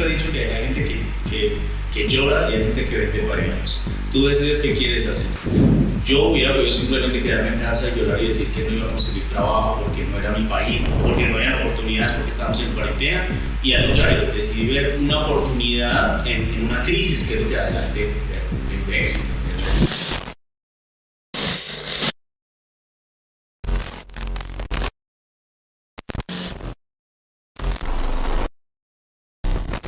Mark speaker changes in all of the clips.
Speaker 1: siempre he dicho que hay gente que llora y hay gente que vende pañuelos. Tú decides qué quieres hacer. Yo hubiera podido simplemente quedarme en casa y llorar y decir que no iba a conseguir trabajo porque no era mi país, porque no había oportunidades, porque estábamos en cuarentena. Y al contrario, decidí ver una oportunidad en una crisis, que es lo que hace la gente de éxito.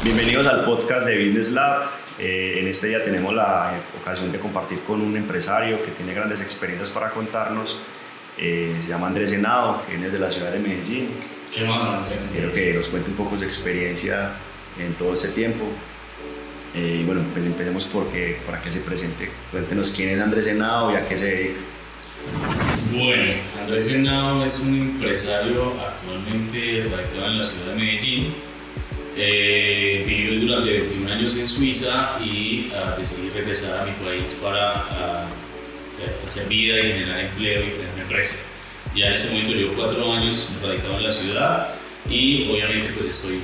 Speaker 2: Bienvenidos al podcast de Business Lab. En este día tenemos la ocasión de compartir con un empresario que tiene grandes experiencias para contarnos. Se llama Andrés Henao, que viene de la ciudad de Medellín.
Speaker 1: ¿Qué más, Andrés?
Speaker 2: Quiero que nos cuente un poco su experiencia en todo este tiempo. Bueno, pues empecemos para que se presente. Cuéntenos quién es Andrés Henao y a qué se dedica.
Speaker 1: Bueno, Andrés Henao es un empresario actualmente radicado en la ciudad de Medellín. Viví durante 21 años en Suiza y decidí regresar a mi país para hacer vida y generar empleo y tener una empresa. Ya en este momento llevo 4 años radicado en la ciudad y obviamente pues estoy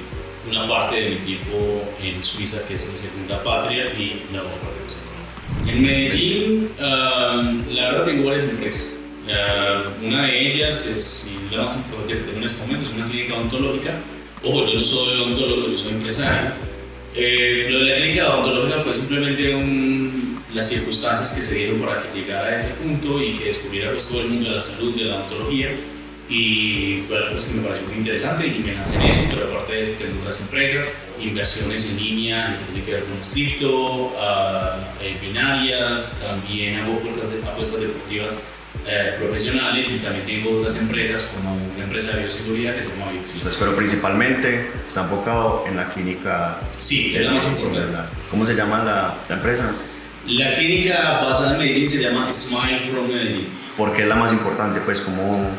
Speaker 1: una parte de mi tiempo en Suiza, que es mi segunda patria, y la otra parte pues en Colombia. En Medellín, la verdad tengo varias empresas. Una de ellas es, y la más importante que tengo en este momento, es una clínica odontológica. Ojo, yo no soy odontólogo, yo soy empresario. Lo de la clínica odontológica fue simplemente las circunstancias que se dieron para que llegara a ese punto y que descubriera pues, todo el mundo de la salud, de la odontología. Y fue algo pues, que me pareció muy interesante y me lancé en eso, pero aparte de eso tengo otras empresas, inversiones en línea, lo que tiene que ver con cripto, binarias, también hago apuestas deportivas profesionales y también tengo otras empresas como una empresa de bioseguridad que se llama Bios.
Speaker 2: Entonces, pero principalmente está enfocado en la clínica.
Speaker 1: Sí, es la más importante.
Speaker 2: ¿Cómo se llama la empresa?
Speaker 1: La clínica basada en Medellín se llama Smile from Medellín.
Speaker 2: ¿Por qué es la más importante? Pues, ¿cómo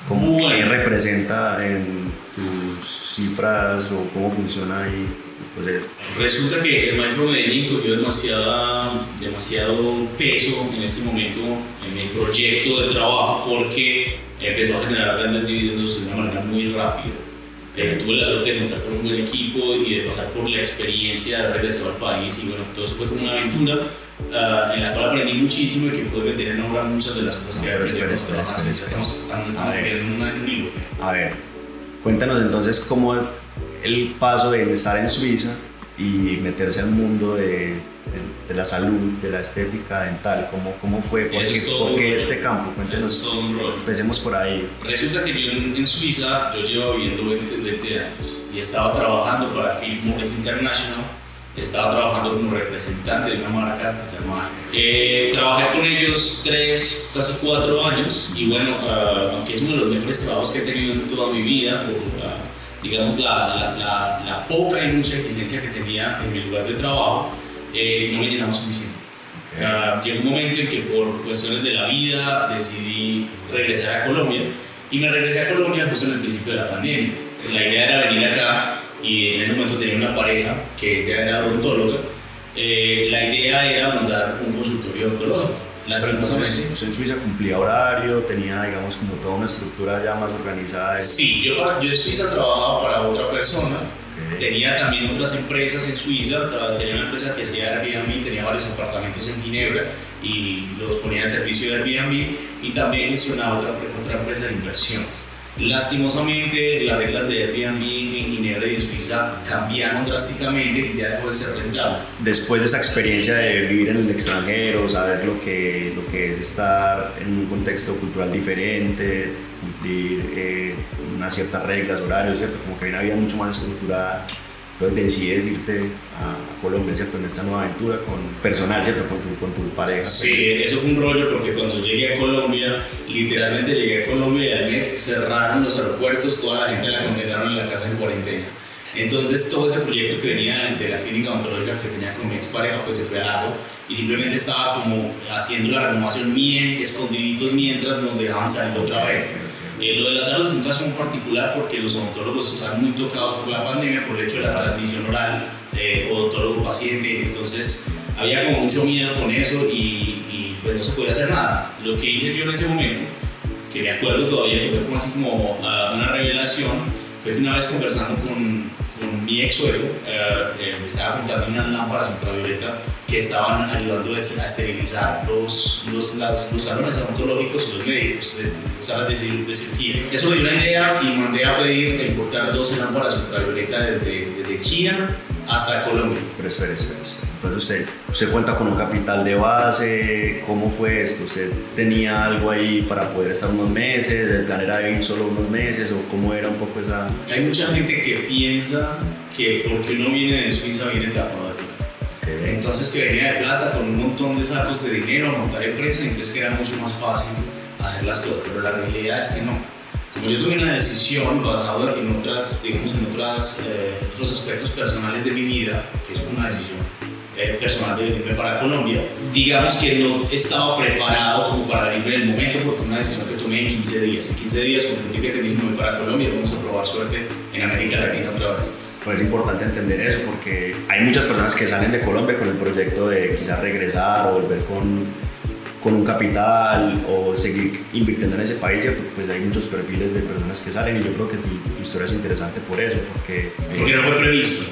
Speaker 1: bueno,
Speaker 2: qué representa en tus cifras o cómo funciona ahí? Pues,
Speaker 1: resulta que Smile from Medellín cogió demasiado peso en este momento en mi proyecto de trabajo porque empezó a generar grandes dividendos de una manera muy rápida. Tuve la suerte de contar con un buen equipo y de pasar por la experiencia de haber regresado al país y bueno, todo eso fue como una aventura en la cual aprendí muchísimo y que pude meter en obra muchas de las cosas que aprendí. Estamos viendo un hilo.
Speaker 2: A ver, cuéntanos entonces cómo el paso de estar en Suiza y meterse al mundo de la salud, de la estética dental, ¿cómo fue? ¿Por qué este campo? Cuéntanos.
Speaker 1: Eso es todo un rollo.
Speaker 2: Empecemos por ahí.
Speaker 1: Resulta que yo en Suiza, yo llevaba viviendo 20 años y estaba trabajando para Philip Morris International, estaba trabajando como representante de una marca que se llama trabajé con ellos 3, casi 4 años y bueno, aunque es uno de los mejores trabajos que he tenido en toda mi vida, digamos la poca y mucha exigencia que tenía en mi lugar de trabajo, no me llenaba suficiente. Llegó un momento en que por cuestiones de la vida decidí regresar a Colombia y me regresé a Colombia justo en el principio de la pandemia. La idea era venir acá y en ese momento tenía una pareja que ya era odontóloga. La idea era montar un consultorio odontológico.
Speaker 2: Entonces en Suiza cumplía horario, tenía digamos como toda una estructura ya más organizada.
Speaker 1: Sí, yo en Suiza trabajaba para otra persona. Tenía también otras empresas en Suiza, tenía una empresa que hacía Airbnb, tenía varios apartamentos en Ginebra y los ponía al servicio de Airbnb y también gestionaba otra empresa de inversiones. Lastimosamente, las reglas de Airbnb en Ginebra y en Suiza cambiaron drásticamente y ya dejó de ser rentable.
Speaker 2: Después de esa experiencia de vivir en el extranjero, saber lo que es estar en un contexto cultural diferente, cumplir unas ciertas reglas, horarios, ¿cierto? Como que había mucho más estructurada. Entonces decides irte a Colombia, ¿cierto? En esta nueva aventura personal, ¿cierto? Con tu pareja.
Speaker 1: Sí, eso fue un rollo porque cuando llegué a Colombia, literalmente llegué a Colombia y al mes cerraron los aeropuertos, toda la gente la condenaron en la casa en cuarentena. Entonces todo ese proyecto que venía de la clínica odontológica que tenía con mi expareja pues se fue a agua y simplemente estaba como haciendo la renovación escondiditos mientras nos dejaban salir otra vez. Lo de la salud fue un caso muy particular porque los odontólogos estaban muy tocados por la pandemia por el hecho de la transmisión oral odontólogo-paciente, entonces había como mucho miedo con eso y pues no se podía hacer nada. Lo que hice yo en ese momento, que me acuerdo todavía, que fue como así como una revelación, fue que una vez conversando con mi mi ex suegro estaba juntando unas lámparas ultravioleta que estaban ayudando a esterilizar los salones odontológicos y los médicos de salas de cirugía. Eso me dio una idea y mandé a pedir a importar 12 lámparas ultravioleta desde China hasta Colombia.
Speaker 2: Pero espera. Entonces usted cuenta con un capital de base. ¿Cómo fue esto? ¿Usted tenía algo ahí para poder estar unos meses? ¿El plan era ir solo unos meses? ¿O cómo era un poco esa...?
Speaker 1: Hay mucha gente que piensa que porque uno viene de Suiza viene tapado de plata.
Speaker 2: Okay.
Speaker 1: Entonces que venía de plata con un montón de sacos de dinero a montar empresa, entonces que era mucho más fácil hacer las cosas, pero la realidad es que no. Como yo tomé una decisión basada en otros aspectos personales de mi vida, que es una decisión personal de venirme para Colombia, digamos que no estaba preparado como para venirme en el momento, porque fue una decisión que tomé en 15 días. En 15 días comprendí que tenía que irme para Colombia, vamos a probar suerte en América Latina otra vez.
Speaker 2: Pues es importante entender eso porque hay muchas personas que salen de Colombia con el proyecto de quizás regresar o volver con un capital o seguir invirtiendo en ese país, ¿cierto? Pues hay muchos perfiles de personas que salen y yo creo que tu historia es interesante por eso, porque
Speaker 1: no fue previsto,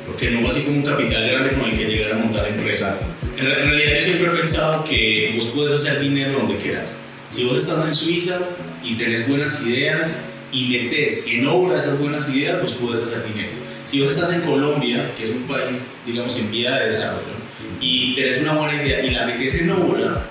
Speaker 1: porque no fue así como un capital grande con el que llegar a montar empresa. En realidad yo siempre he pensado que vos puedes hacer dinero donde quieras. Si vos estás en Suiza y tenés buenas ideas y metes en obra esas buenas ideas, pues puedes hacer dinero. Si vos estás en Colombia, que es un país, digamos, en vía de desarrollo, y tenés una buena idea y la metes en obra,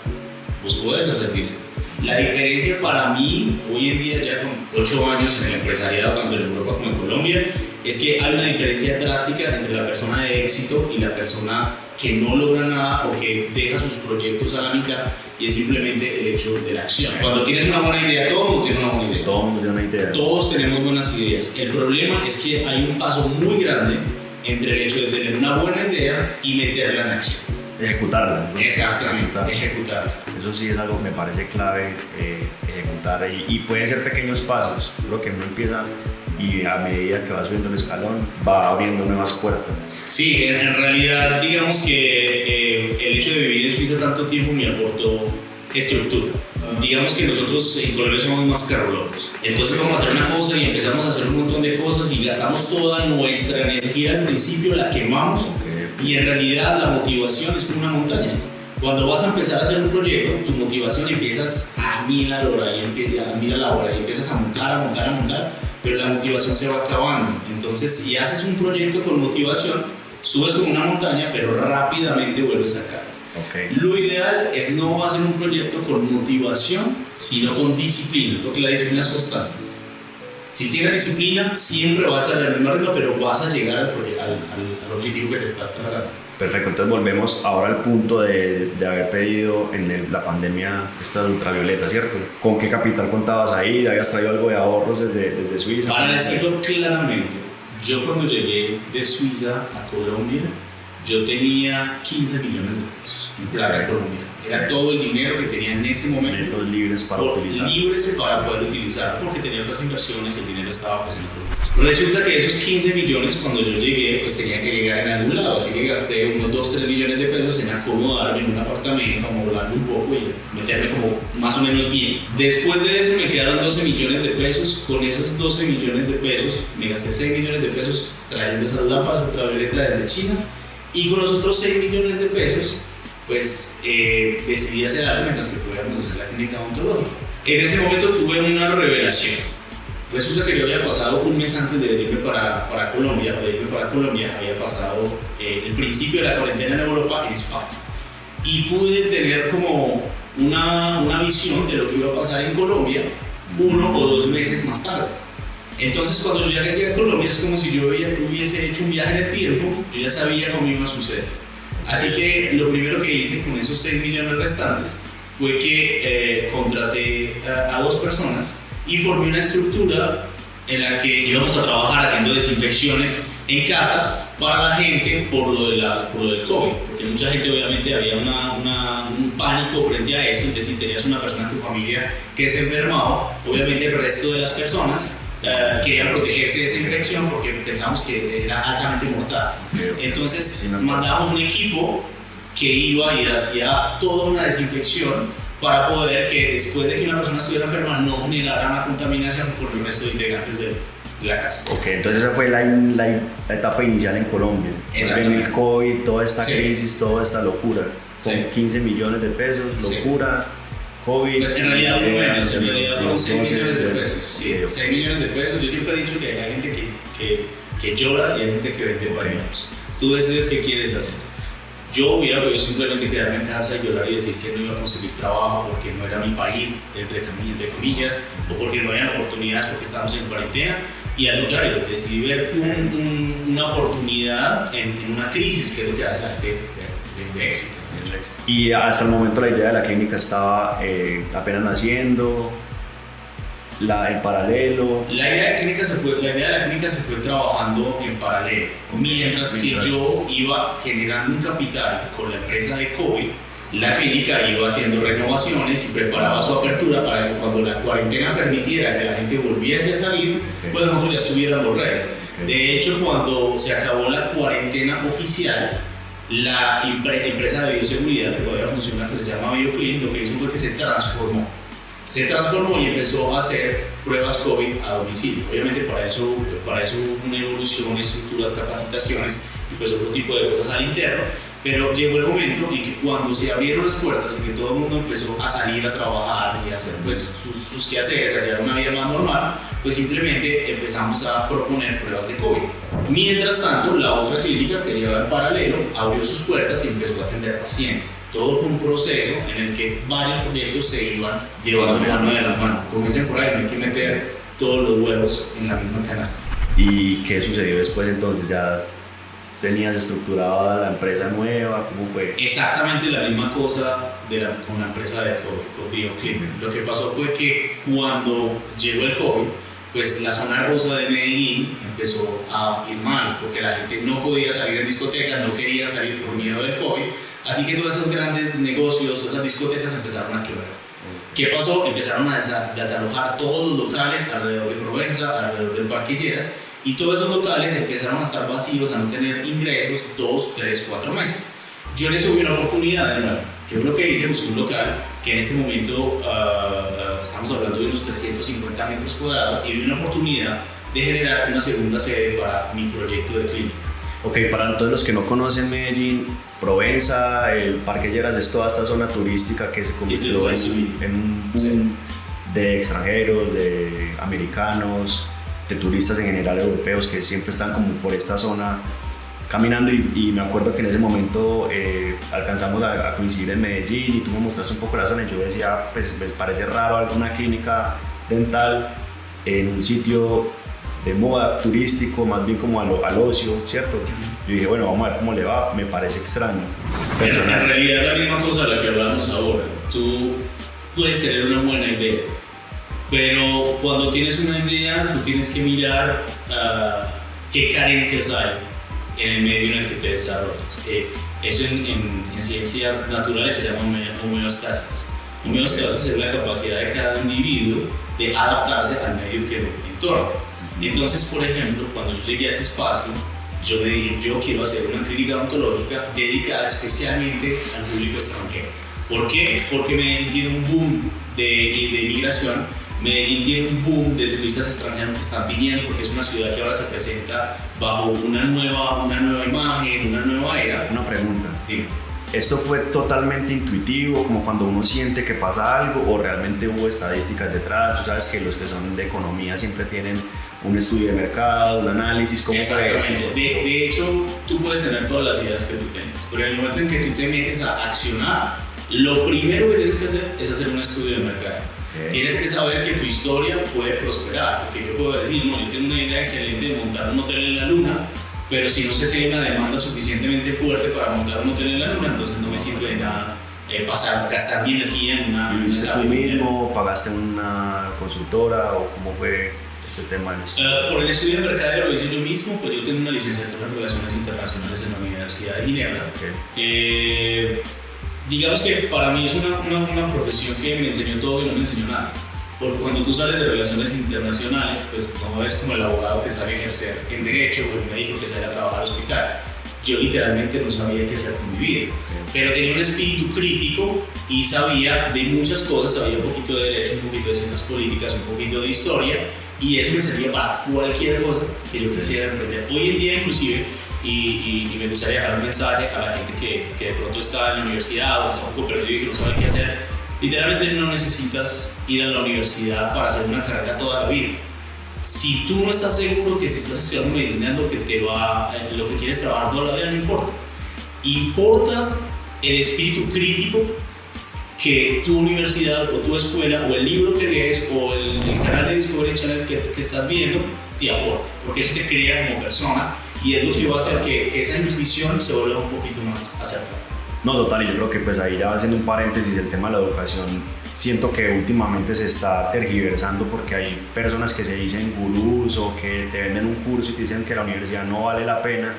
Speaker 1: pues puedes hacer dinero. La diferencia para mí, hoy en día, ya con 8 años en el empresariado, tanto en Europa como en Colombia, es que hay una diferencia drástica entre la persona de éxito y la persona que no logra nada o que deja sus proyectos a la mitad, y es simplemente el hecho de la acción. Cuando tienes una buena idea, todo el mundo tiene una buena idea.
Speaker 2: Todo el mundo tiene una idea.
Speaker 1: Todos tenemos buenas ideas. El problema es que hay un paso muy grande entre el hecho de tener una buena idea y meterla en acción.
Speaker 2: Ejecutarla, ¿no?
Speaker 1: Exactamente, ejecutarla.
Speaker 2: Eso sí es algo que me parece clave, ejecutar, y pueden ser pequeños pasos. Creo que uno empieza y a medida que va subiendo el escalón va abriendo nuevas puertas.
Speaker 1: Sí, en realidad digamos que el hecho de vivir en Suiza tanto tiempo me aportó estructura. Digamos que nosotros en Colombia somos más carrolocos. Entonces vamos a hacer una cosa y empezamos a hacer un montón de cosas y gastamos toda nuestra energía al principio, la quemamos. Y en realidad la motivación es como una montaña. Cuando vas a empezar a hacer un proyecto, tu motivación empiezas a 1000 a la hora y empiezas a montar, pero la motivación se va acabando. Entonces, si haces un proyecto con motivación, subes como una montaña, pero rápidamente vuelves a caer.
Speaker 2: Okay.
Speaker 1: Lo ideal es no hacer un proyecto con motivación, sino con disciplina, porque la disciplina es constante. Si tienes disciplina, siempre vas a la misma ritmo, pero vas a llegar al objetivo que te estás trazando.
Speaker 2: Perfecto, entonces volvemos ahora al punto de haber pedido en la pandemia esta ultravioleta, ¿cierto? ¿Con qué capital contabas ahí? ¿Habías traído algo de ahorros desde Suiza?
Speaker 1: Para decirlo claramente, yo cuando llegué de Suiza a Colombia, yo tenía 15 millones de pesos en plata colombiana. Era todo el dinero que tenía en ese momento.
Speaker 2: Libres para utilizar.
Speaker 1: Libres para poder utilizar, porque tenía otras inversiones y el dinero estaba pues en otro lado. Resulta que esos 15 millones cuando yo llegué, pues tenía que llegar en algún lado, así que gasté unos 2-3 millones de pesos en acomodarme en un apartamento, amoblarme un poco y meterme como más o menos bien. Después de eso me quedaron 12 millones de pesos. Con esos 12 millones de pesos me gasté 6 millones de pesos trayendo esas lámparas ultravioleta desde China, y con los otros 6 millones de pesos pues decidí hacer algo mientras que podíamos hacer la clínica odontológica. En ese momento tuve una revelación. Resulta que yo había pasado un mes antes de irme para Colombia, había pasado el principio de la cuarentena en Europa en España, y pude tener como una visión de lo que iba a pasar en Colombia 1 o 2 meses más tarde. Entonces cuando yo llegué a Colombia es como si yo hubiese hecho un viaje en el tiempo, yo ya sabía cómo iba a suceder. Así que lo primero que hice con esos 6 millones restantes fue que contraté a 2 personas y formé una estructura en la que íbamos a trabajar haciendo desinfecciones en casa para la gente por lo del COVID, porque mucha gente obviamente había un pánico frente a eso. Entonces si tenías una persona en tu familia que se enfermaba, obviamente el resto de las personas querían protegerse de esa infección porque pensamos que era altamente mortal. Entonces mandábamos un equipo que iba y hacía toda una desinfección para poder que después de que una persona estuviera enferma no generara una contaminación por el resto de integrantes la casa.
Speaker 2: Ok, entonces esa fue la etapa inicial en Colombia.
Speaker 1: Exactamente.
Speaker 2: El COVID, toda esta
Speaker 1: Sí.
Speaker 2: crisis, toda esta locura. Con
Speaker 1: Sí.
Speaker 2: 15 millones de pesos,
Speaker 1: Sí.
Speaker 2: locura, COVID.
Speaker 1: Pues en realidad fue menos, en realidad fueron 6 millones de pesos. Sí,
Speaker 2: ok.
Speaker 1: 6 millones de pesos. Yo siempre he dicho que hay gente que llora y hay gente que vende pañuelos. Tú decides qué quieres hacer. Yo hubiera podido simplemente quedarme en casa y llorar y decir que no iba a conseguir trabajo porque no era mi país, entre comillas, o porque no había oportunidades porque estábamos en cuarentena. Y al contrario, decidí ver una oportunidad en una crisis, que es lo que hace la gente de éxito.
Speaker 2: Y hasta el momento la idea de la clínica estaba apenas naciendo, en paralelo.
Speaker 1: La idea de la clínica se fue trabajando en paralelo, mientras que yo iba generando un capital con la empresa de COVID. La clínica iba haciendo renovaciones y preparaba su apertura para que cuando la cuarentena permitiera que la gente volviese a salir, pues nosotros ya estuviéramos ready. De hecho, cuando se acabó la cuarentena oficial, la empresa de bioseguridad que todavía funciona, que se llama BioClean, lo que hizo fue que se transformó y empezó a hacer pruebas COVID a domicilio. Obviamente para eso una evolución, estructuras, capacitaciones y pues otro tipo de cosas al interno, pero llegó el momento en que cuando se abrieron las puertas y que todo el mundo empezó a salir a trabajar y a hacer pues sus quehaceres, a llevar una vida más normal, pues simplemente empezamos a proponer pruebas de COVID. Mientras tanto, la otra clínica que llevaba en paralelo abrió sus puertas y empezó a atender pacientes. Todo fue un proceso en el que varios proyectos se iban llevando mano de la mano. Como dicen por ahí, no hay que meter todos los huevos en la misma canasta.
Speaker 2: ¿Y qué sucedió después entonces? ¿Ya tenías estructurada la empresa nueva? ¿Cómo fue?
Speaker 1: Exactamente la misma cosa con la empresa de COVID, con BioClean. Lo que pasó fue que cuando llegó el COVID, pues la zona rosa de Medellín empezó a ir mal, porque la gente no podía salir en discotecas, no quería salir por miedo del COVID. Así que todos esos grandes negocios, todas las discotecas empezaron a quebrar. ¿Qué pasó? Empezaron a desalojar todos los locales alrededor de Provenza, alrededor del Parque Lleras, y todos esos locales empezaron a estar vacíos, a no tener ingresos 2, 3, 4 meses. Yo les subí una oportunidad de nuevo. ¿Qué fue lo que hice? Busqué un local que en este momento estamos hablando de unos 350 metros cuadrados y vi una oportunidad de generar una segunda sede para mi proyecto de clínica.
Speaker 2: Ok, para todos los que no conocen Medellín, Provenza, el Parque Lleras es toda esta zona turística que se convirtió en un boom de extranjeros, de americanos, de turistas en general europeos que siempre están como por esta zona caminando y me acuerdo que en ese momento alcanzamos a coincidir en Medellín y tú me mostraste un poco la zona y yo decía, pues me parece raro alguna clínica dental en un sitio de moda turístico, más bien como al ocio, ¿cierto? Yo dije, bueno, vamos a ver cómo le va, me parece extraño.
Speaker 1: Pero en realidad es la misma cosa de la que hablamos ahora. Tú puedes tener una buena idea, pero cuando tienes una idea, tú tienes que mirar qué carencias hay en el medio en el que te desarrollas. Eso en ciencias naturales se llama homeostasis. Homeostasis es la capacidad de cada individuo de adaptarse al medio que lo entorna. Entonces, por ejemplo, cuando yo llegué a ese espacio, yo me dije, yo quiero hacer una clínica odontológica dedicada especialmente al público extranjero. ¿Por qué? Porque Medellín tiene un boom de migración, Medellín tiene un boom de turistas extranjeros que están viniendo porque es una ciudad que ahora se presenta bajo una nueva imagen, una nueva era.
Speaker 2: Una pregunta.
Speaker 1: Dime.
Speaker 2: ¿Esto fue totalmente intuitivo, como cuando uno siente que pasa algo, o realmente hubo estadísticas detrás? Tú sabes que los que son de economía siempre tienen un estudio de mercado, un análisis, ¿cómo fue esto?
Speaker 1: De hecho, tú puedes tener todas las ideas que tú tengas, pero en el momento en que tú te metes a accionar, lo primero que tienes que hacer es hacer un estudio de mercado. Tienes que saber que tu historia puede prosperar, porque yo puedo decir, no, yo tengo una idea excelente de montar un hotel en la luna, pero si no sé si hay una demanda suficientemente fuerte para montar un hotel en la luna, entonces no me sirve de nada gastar mi energía en una...
Speaker 2: ¿Lo hiciste tú mismo? ¿Pagaste una consultora? ¿O cómo fue este tema?
Speaker 1: Por el estudio de mercadeo lo hice yo mismo, pues yo tengo una licenciatura en Relaciones Internacionales en la Universidad de Ginebra. Digamos que para mí es una profesión que me enseñó todo y no me enseñó nada. Porque cuando tú sales de relaciones internacionales, pues no es como el abogado que sabe ejercer en derecho o el médico que sale a trabajar al hospital. Yo literalmente no sabía qué hacer con mi vida, pero tenía un espíritu crítico y sabía de muchas cosas, sabía un poquito de derecho, un poquito de ciencias políticas, un poquito de historia, y eso me servía para cualquier cosa que yo quisiera emprender. Hoy en día inclusive, y me gustaría dejar un mensaje a la gente que de pronto está en la universidad o está un poco perdido y que no sabe qué hacer, literalmente no necesitas ir a la universidad para hacer una carrera toda la vida. Si tú no estás seguro que si estás estudiando medicina es lo que quieres trabajar toda la vida, no importa. Importa el espíritu crítico que tu universidad o tu escuela o el libro que lees o el canal de Discovery Channel que estás viendo te aporta, porque eso te crea como persona y es lo que va a hacer que esa intuición se vuelva un poquito más acertada.
Speaker 2: No, total, y yo creo que pues ahí ya haciendo un paréntesis, el tema de la educación, siento que últimamente se está tergiversando porque hay personas que se dicen gurús o que te venden un curso y te dicen que la universidad no vale la pena,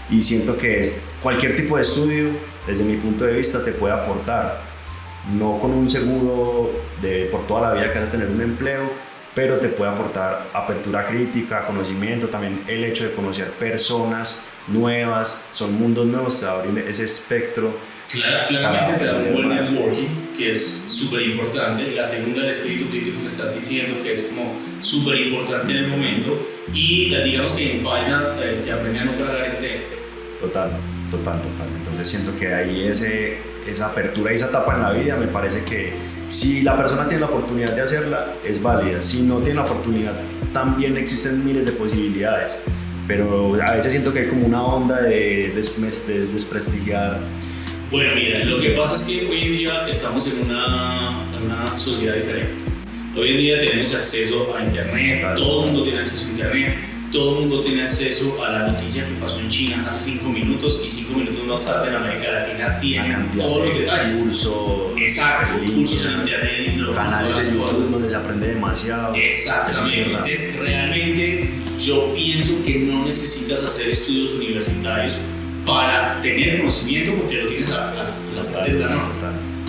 Speaker 2: y siento que cualquier tipo de estudio, desde mi punto de vista, te puede aportar, no con un seguro por toda la vida que vas a tener un empleo, pero te puede aportar apertura crítica, conocimiento, también el hecho de conocer personas nuevas, son mundos nuevos, te abre ese espectro.
Speaker 1: Claramente te da un buen networking, que es súper importante. La segunda, el espíritu crítico que estás diciendo, que es como súper importante en el momento. Y digamos que en Paisa te aprende a no tragar entero.
Speaker 2: Total. Entonces siento que ahí esa apertura y esa etapa en la vida, me parece que si la persona tiene la oportunidad de hacerla, es válida. Si no tiene la oportunidad, también existen miles de posibilidades. Pero a veces siento que hay como una onda de desprestigiar.
Speaker 1: Bueno, mira, lo que pasa es que hoy en día estamos en una sociedad diferente. Hoy en día tenemos acceso a internet, todo el mundo tiene acceso a internet, todo el mundo tiene acceso a la noticia que pasó en China hace 5 minutos y 5 minutos más tarde en América Latina tienen todos los detalles. Exacto, cursos en internet,
Speaker 2: canales de YouTube donde se aprende demasiado.
Speaker 1: Exactamente, entonces realmente yo pienso que no necesitas hacer estudios universitarios para tener conocimiento, porque lo tienes a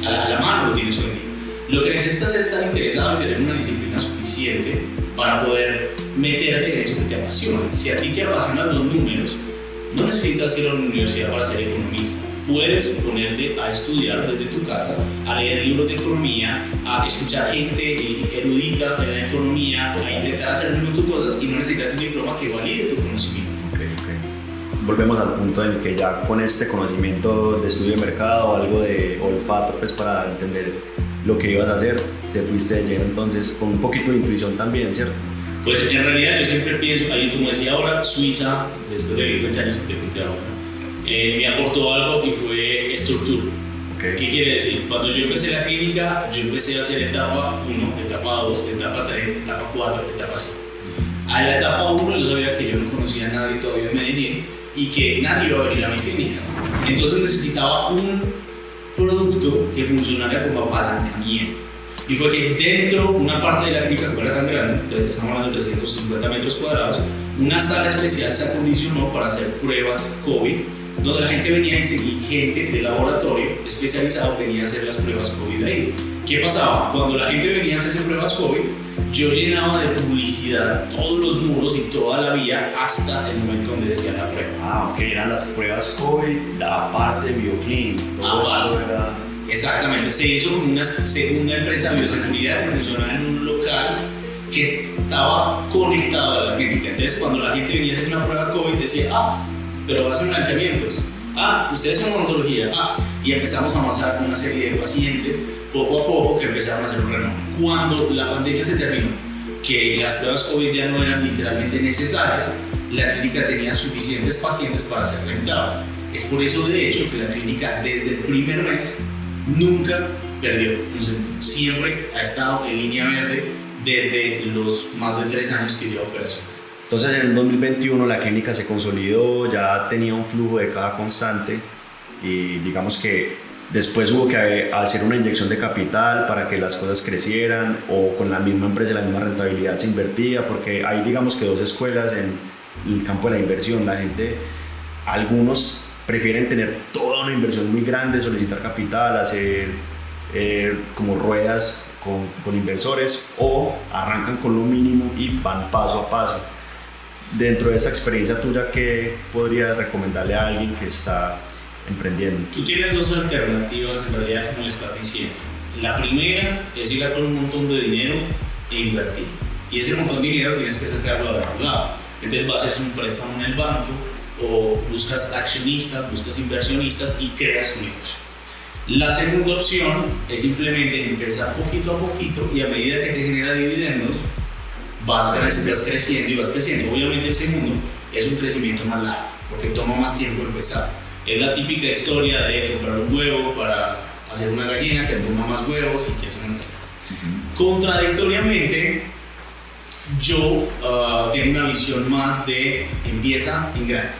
Speaker 1: la mano, lo tienes hoy en día. Lo que necesitas es estar interesado en tener una disciplina suficiente para poder meterte en eso que te apasiona. Si a ti te apasionan los números, no necesitas ir a la universidad para ser economista. Puedes ponerte a estudiar desde tu casa, a leer libros de economía, a escuchar gente erudita en la economía, a intentar hacer tus cosas y no necesitas un diploma que valide tu conocimiento.
Speaker 2: Volvemos al punto en el que ya con este conocimiento de estudio de mercado o algo de olfato, pues para entender lo que ibas a hacer, te fuiste de lleno entonces con un poquito de intuición también, ¿cierto?
Speaker 1: Pues en realidad yo siempre pienso, ahí como decía ahora, Suiza, después de 20 años de ahora, me aportó algo y fue estructura. ¿Qué quiere decir? Cuando yo empecé la clínica, yo empecé a hacer etapa 1, etapa 2, etapa 3, etapa 4, etapa 5. A la etapa 1 yo sabía que yo no conocía a nadie todavía en Medellín y que nadie iba a venir a mi clínica. Entonces necesitaba un producto que funcionara como apalancamiento. Y fue que dentro, una parte de la clínica, que era tan grande, estamos hablando de 350 metros cuadrados, una sala especial se acondicionó para hacer pruebas COVID, donde la gente venía y gente de laboratorio especializado venía a hacer las pruebas COVID ahí. ¿Qué pasaba? Cuando la gente venía a hacerse pruebas COVID, yo llenaba de publicidad todos los muros y toda la vía hasta el momento donde se hacía la prueba.
Speaker 2: Eran las pruebas COVID, aparte de BioClean.
Speaker 1: Exactamente, se hizo una segunda empresa de bioseguridad que funcionaba en un local que estaba conectado a la clínica. Entonces, cuando la gente venía a hacer una prueba COVID, decía, pero va a hacer blanqueamientos. Ustedes son odontología. Y empezamos a amasar una serie de pacientes poco a poco que empezaron a hacer un renombre. Cuando la pandemia se terminó, que las pruebas COVID ya no eran literalmente necesarias, la clínica tenía suficientes pacientes para ser rentable. Es por eso, de hecho, que la clínica desde el primer mes nunca perdió un centavo. Siempre ha estado en línea verde desde los más de 3 años que lleva operación.
Speaker 2: Entonces en el 2021 la clínica se consolidó, ya tenía un flujo de caja constante y digamos que después hubo que hacer una inyección de capital para que las cosas crecieran, o con la misma empresa, la misma rentabilidad se invertía, porque hay digamos que 2 escuelas en el campo de la inversión. La gente, algunos prefieren tener toda una inversión muy grande, solicitar capital, hacer como ruedas con inversores, o arrancan con lo mínimo y van paso a paso. Dentro de esta experiencia tuya, ¿qué podrías recomendarle a alguien que está emprendiendo?
Speaker 1: Tú tienes 2 alternativas en realidad, como le estás diciendo. La primera es ir con un montón de dinero e invertir. y ese montón de dinero tienes que sacarlo de algún lado. Entonces vas a hacer un préstamo en el banco o buscas accionistas, buscas inversionistas y creas tu negocio. La segunda opción es simplemente empezar poquito a poquito y a medida que te genera dividendos vas creciendo y vas creciendo. Obviamente el segundo es un crecimiento más largo porque toma más tiempo empezar. Es la típica historia de comprar un huevo para hacer una gallina que toma más huevos y que hace una gallina. Contradictoriamente, yo tengo una visión más de empieza en grande.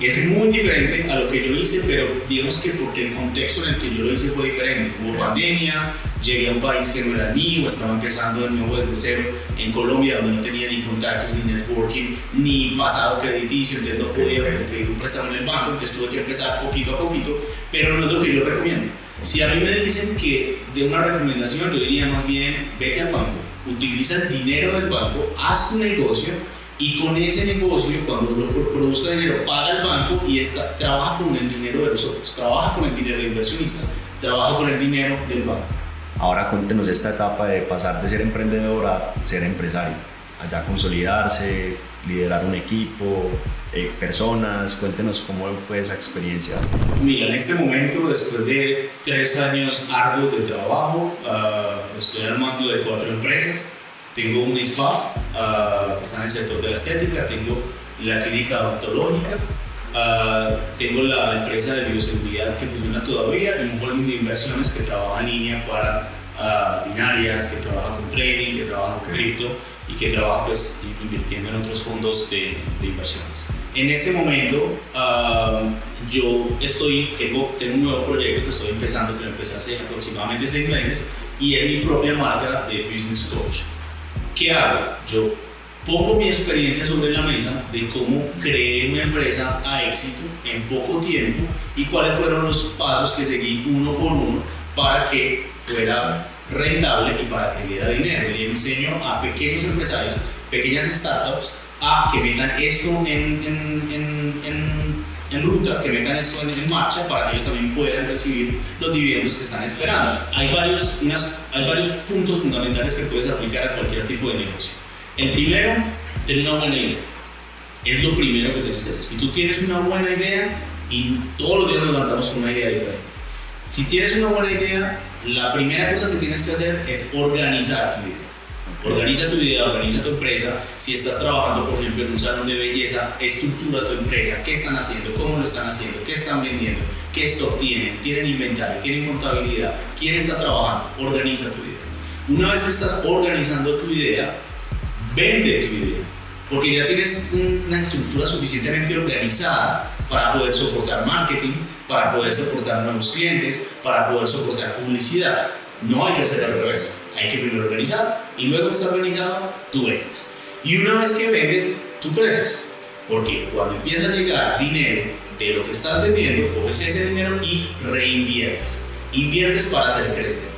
Speaker 1: Es muy diferente a lo que yo hice, pero digamos que porque el contexto en el que yo lo hice fue diferente. Hubo pandemia, llegué a un país que no era mío, estaba empezando de nuevo desde cero en Colombia, donde no tenía ni contactos, ni networking, ni pasado crediticio, entonces no podía pedir un préstamo en el banco, entonces tuve que empezar poquito a poquito, pero no es lo que yo recomiendo. Si a mí me dicen que de una recomendación, yo diría más bien, vete al banco, utiliza el dinero del banco, haz tu negocio, y con ese negocio, cuando lo produzca dinero, paga el banco y trabaja con el dinero de los otros, trabaja con el dinero de inversionistas, trabaja con el dinero del banco.
Speaker 2: Ahora cuéntenos esta etapa de pasar de ser emprendedor a ser empresario, allá consolidarse, liderar un equipo, personas, cuéntenos cómo fue esa experiencia.
Speaker 1: Mira, en este momento, después de 3 años arduos de trabajo, estoy al mando de 4 empresas. Tengo un spa que está en el sector de la estética, tengo la clínica odontológica, tengo la empresa de bioseguridad que funciona todavía y un volumen de inversiones que trabaja en línea para binarias, que trabaja con trading, que trabaja con cripto y que trabaja pues invirtiendo en otros fondos de inversiones. En este momento yo tengo un nuevo proyecto que estoy empezando, que lo empecé hace aproximadamente 6 meses y es mi propia marca de Business Coach. ¿Qué hago? Yo pongo mi experiencia sobre la mesa de cómo creé una empresa a éxito en poco tiempo y cuáles fueron los pasos que seguí uno por uno para que fuera rentable y para que diera dinero. Y enseño a pequeños empresarios, pequeñas startups, a que metan esto en ruta, que metan esto en marcha para que ellos también puedan recibir los dividendos que están esperando. Hay varios puntos fundamentales que puedes aplicar a cualquier tipo de negocio. El primero, tener una buena idea. Es lo primero que tienes que hacer. Si tú tienes una buena idea, y todos los días nos levantamos con una idea diferente. Si tienes una buena idea, la primera cosa que tienes que hacer es organizar tu idea. Organiza tu idea, organiza tu empresa. Si estás trabajando, por ejemplo, en un salón de belleza, estructura tu empresa. ¿Qué están haciendo? ¿Cómo lo están haciendo? ¿Qué están vendiendo? ¿Qué stock tienen? ¿Tienen inventario? ¿Tienen contabilidad? ¿Quién está trabajando? Organiza tu idea. Una vez que estás organizando tu idea, vende tu idea. Porque ya tienes una estructura suficientemente organizada para poder soportar marketing, para poder soportar nuevos clientes, para poder soportar publicidad. No hay que hacer al revés. Hay que primero organizar y luego que está organizado, tú vendes. Y una vez que vendes, tú creces. Porque cuando empieza a llegar dinero de lo que estás vendiendo, coges ese dinero y reinviertes. Inviertes para hacer crecer.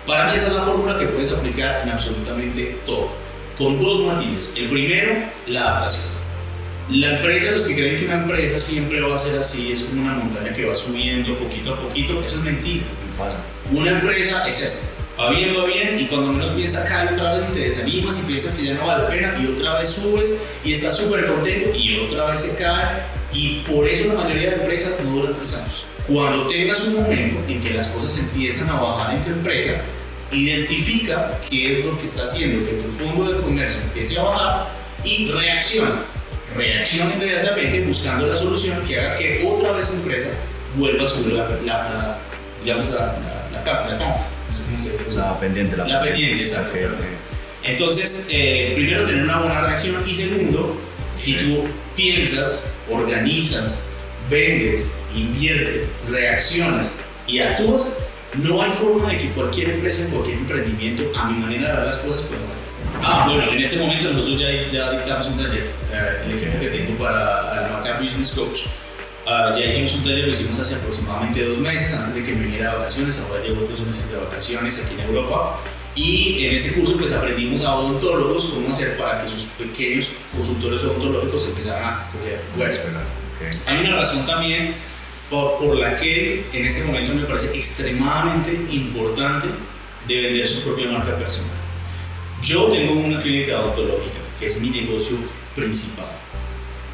Speaker 1: Para mí esa es la fórmula que puedes aplicar en absolutamente todo. Con 2 matices. El primero, la adaptación. La empresa, los que creen que una empresa siempre va a ser así, es como una montaña que va subiendo poquito a poquito, eso es mentira. Una empresa es esto. Va bien, y cuando menos piensas cae otra vez y te desanimas y piensas que ya no vale la pena y otra vez subes y estás súper contento y otra vez se cae y por eso la mayoría de empresas no duran 3 años. Cuando tengas un momento en que las cosas empiezan a bajar en tu empresa, identifica qué es lo que está haciendo que tu fondo de comercio empiece a bajar y reacciona inmediatamente buscando la solución que haga que otra vez tu empresa vuelva a subir la
Speaker 2: pendiente.
Speaker 1: La pendiente, exacto. Okay. Entonces, primero tener una buena reacción y segundo, si tú piensas, organizas, vendes, inviertes, reaccionas y actúas, no hay forma de que cualquier empresa, cualquier emprendimiento, a mi manera de ver las cosas, pueda fallar. Bueno, en este momento nosotros ya dictamos un taller, el equipo que tengo para la marca Business Coach. Ya hicimos un taller, lo hicimos hace aproximadamente 2 meses antes de que me viniera de vacaciones. Ahora llevo 2 meses de vacaciones aquí en Europa y en ese curso pues aprendimos a odontólogos cómo hacer para que sus pequeños consultorios odontológicos empezaran a coger fuerza. Okay. Hay una razón también por la que en este momento me parece extremadamente importante de vender su propia marca personal. Yo tengo una clínica odontológica, que es mi negocio principal.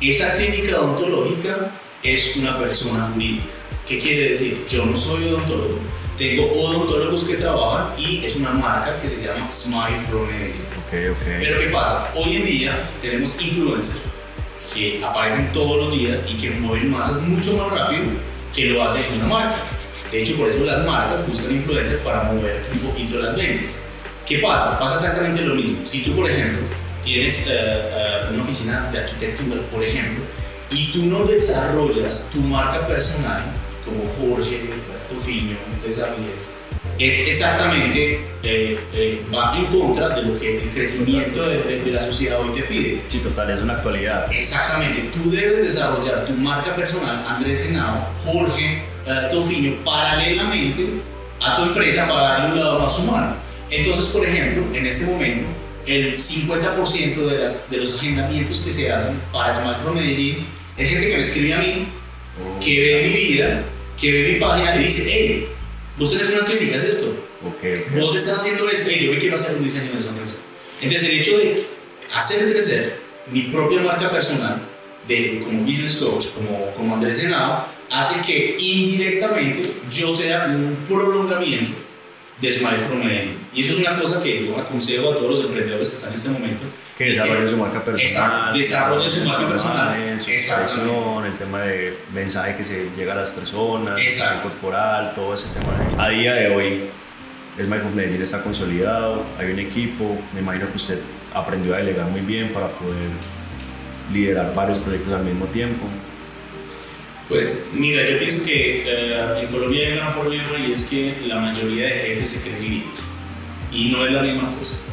Speaker 1: Esa clínica odontológica es una persona jurídica. ¿Qué quiere decir? Yo no soy odontólogo, tengo odontólogos que trabajan y es una marca que se llama Smile from Medellín. Pero ¿qué pasa? Hoy en día tenemos influencers que aparecen todos los días y que mueven masas mucho más rápido que lo hace una marca. De hecho, por eso las marcas buscan influencers para mover un poquito las ventas. ¿Qué pasa? Pasa exactamente lo mismo. Si tú, por ejemplo, tienes una oficina de arquitectura, por ejemplo, y tú no desarrollas tu marca personal, como Jorge, Tofiño, Desarrolles, es exactamente, va en contra de lo que el crecimiento de la sociedad hoy te pide.
Speaker 2: Sí, total, es una actualidad.
Speaker 1: Exactamente, tú debes desarrollar tu marca personal, Andrés Henao, Jorge, Tofiño, paralelamente a tu empresa para darle un lado más humano. Entonces, por ejemplo, en este momento, el 50% de los agendamientos que se hacen para Smile from Medellín es gente que me escribe a mí, que ve mi vida, que ve mi página y dice: hey, vos tenés una clínica, ¿cierto? Vos estás haciendo esto, yo me quiero hacer un diseño de sonrisa. Entonces, el hecho de hacer crecer mi propia marca personal como business coach, como Andrés Henao, hace que indirectamente yo sea un prolongamiento de Smile from Medellín. Y eso es una cosa que yo aconsejo a todos los emprendedores que están en este momento.
Speaker 2: Que desarrollen su marca personal.
Speaker 1: Desarrollen su marca personal.
Speaker 2: Su expresión, el tema de mensaje que se llega a las personas, el corporal, todo ese tema. A día de hoy, Smile from Medellín está consolidado, hay un equipo, me imagino que usted aprendió a delegar muy bien para poder liderar varios proyectos al mismo tiempo.
Speaker 1: Pues mira, yo pienso que en Colombia hay un gran problema y es que la mayoría de jefes se creen líder y no es la misma cosa.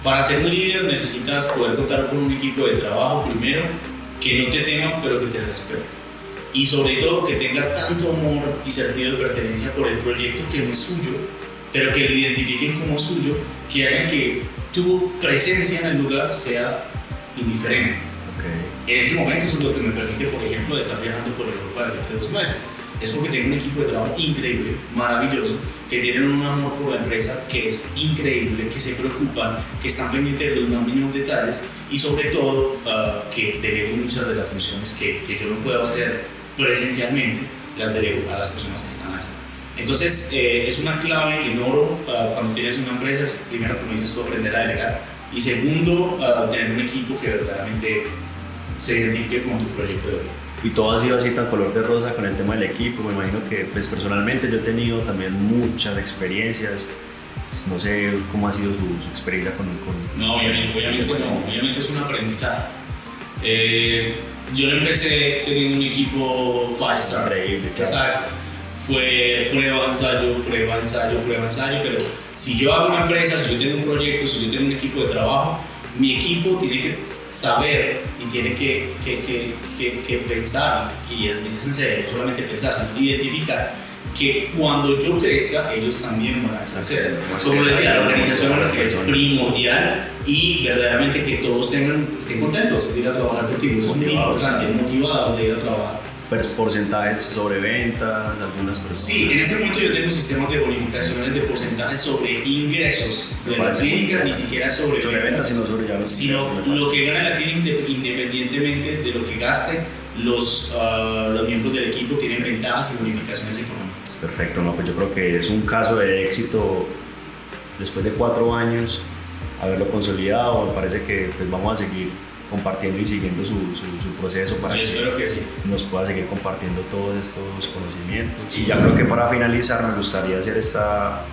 Speaker 1: Para ser un líder necesitas poder contar con un equipo de trabajo primero que no te teman pero que te respete y sobre todo que tenga tanto amor y sentido de pertenencia por el proyecto que no es suyo, pero que lo identifiquen como suyo, que hagan que tu presencia en el lugar sea indiferente. En ese momento eso es lo que me permite, por ejemplo, de estar viajando por Europa desde hace 2 meses. Es porque tengo un equipo de trabajo increíble, maravilloso, que tienen un amor por la empresa que es increíble, que se preocupan, que están pendientes de los mínimos detalles y sobre todo que delego muchas de las funciones que yo no puedo hacer presencialmente, las delego a las personas que están allá. Entonces es una clave en oro cuando tienes una empresa, es, primero, como dices tú, aprender a delegar y segundo, tener un equipo que verdaderamente se identifique con tu proyecto de vida.
Speaker 2: Y todo ha sido así tan color de rosa con el tema del equipo. Me imagino que pues, personalmente yo he tenido también muchas experiencias. No sé cómo ha sido su experiencia con...
Speaker 1: No, obviamente no. Obviamente es un aprendizaje. Yo no empecé teniendo un equipo fácil.
Speaker 2: Increíble, claro.
Speaker 1: Exacto. Fue prueba, ensayo, pero si yo hago una empresa, si yo tengo un proyecto, si yo tengo un equipo de trabajo, mi equipo tiene que saber y tiene que pensar, y es en serio, no solamente pensar, sino identificar que cuando yo crezca, ellos también van a crecer. Como decía, la organización es primordial y verdaderamente que todos estén contentos de ir a trabajar contigo. Eso es muy importante, motivados de ir a trabajar.
Speaker 2: Porcentajes sobre ventas, algunas personas.
Speaker 1: Sí, en este momento yo tengo sistemas de bonificaciones de porcentajes sobre ingresos de la clínica, ni siquiera sobre
Speaker 2: ventas,
Speaker 1: sino lo que gana la clínica independientemente de lo que gaste. Los miembros del equipo tienen ventajas y bonificaciones económicas.
Speaker 2: Perfecto, no, pues yo creo que es un caso de éxito después de 4 años haberlo consolidado. Me parece que pues, vamos a seguir compartiendo y siguiendo su proceso para
Speaker 1: yo espero que sí.
Speaker 2: Nos pueda seguir compartiendo todos estos conocimientos. Y ya creo que para finalizar me gustaría hacer esta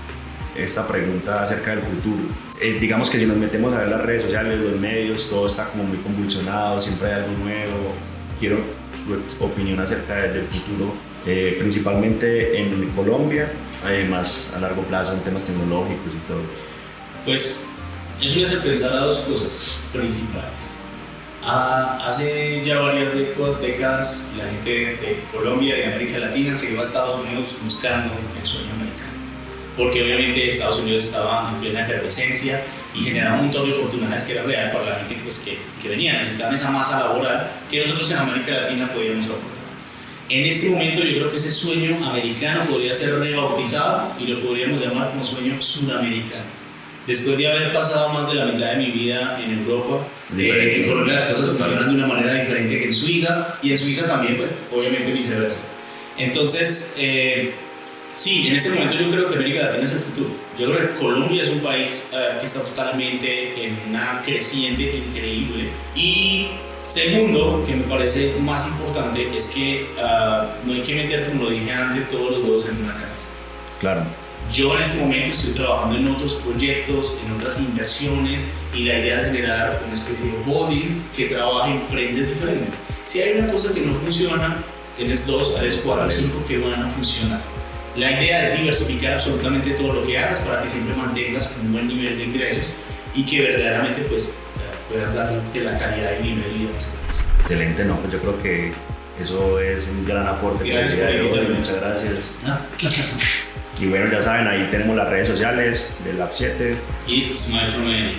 Speaker 2: pregunta acerca del futuro. Digamos que si nos metemos a ver las redes sociales, los medios, todo está como muy convulsionado, siempre hay algo nuevo. Quiero su opinión acerca del futuro, principalmente en Colombia, más a largo plazo en temas tecnológicos y todo.
Speaker 1: Pues eso me hace pensar a 2 cosas principales. Hace ya varias décadas la gente de Colombia y de América Latina se iba a Estados Unidos buscando el sueño americano, porque obviamente Estados Unidos estaba en plena efervescencia y generaba un montón de oportunidades que era real para la gente pues, que venía, necesitaban esa masa laboral que nosotros en América Latina podíamos aportar. En este momento yo creo que ese sueño americano podría ser rebautizado y lo podríamos llamar como sueño sudamericano. después de haber pasado más de la mitad de mi vida en Europa, en Colombia las cosas funcionan de una manera diferente que en Suiza, y en Suiza también, pues, obviamente viceversa. Entonces, sí, en este momento yo creo que América Latina es el futuro. Yo creo que Colombia es un país que está totalmente en una creciente increíble. Y segundo, que me parece más importante, es que no hay que meter, como lo dije antes, todos los huevos en una canasta.
Speaker 2: Claro.
Speaker 1: Yo en este momento estoy trabajando en otros proyectos, en otras inversiones, y la idea es generar una especie de holding que trabaje en frentes diferentes. Si hay una cosa que no funciona, tienes 2, 3, 4, 5 que van a funcionar. La idea es diversificar absolutamente todo lo que hagas para que siempre mantengas un buen nivel de ingresos y que verdaderamente pues, puedas darte la calidad y nivel y demás cosas.
Speaker 2: Excelente, no, pues yo creo que eso es un gran aporte.
Speaker 1: Gracias por invitarme.
Speaker 2: Muchas gracias. Y bueno, ya saben, ahí tenemos las redes sociales del Lab 7.
Speaker 1: Y Smile from Miami.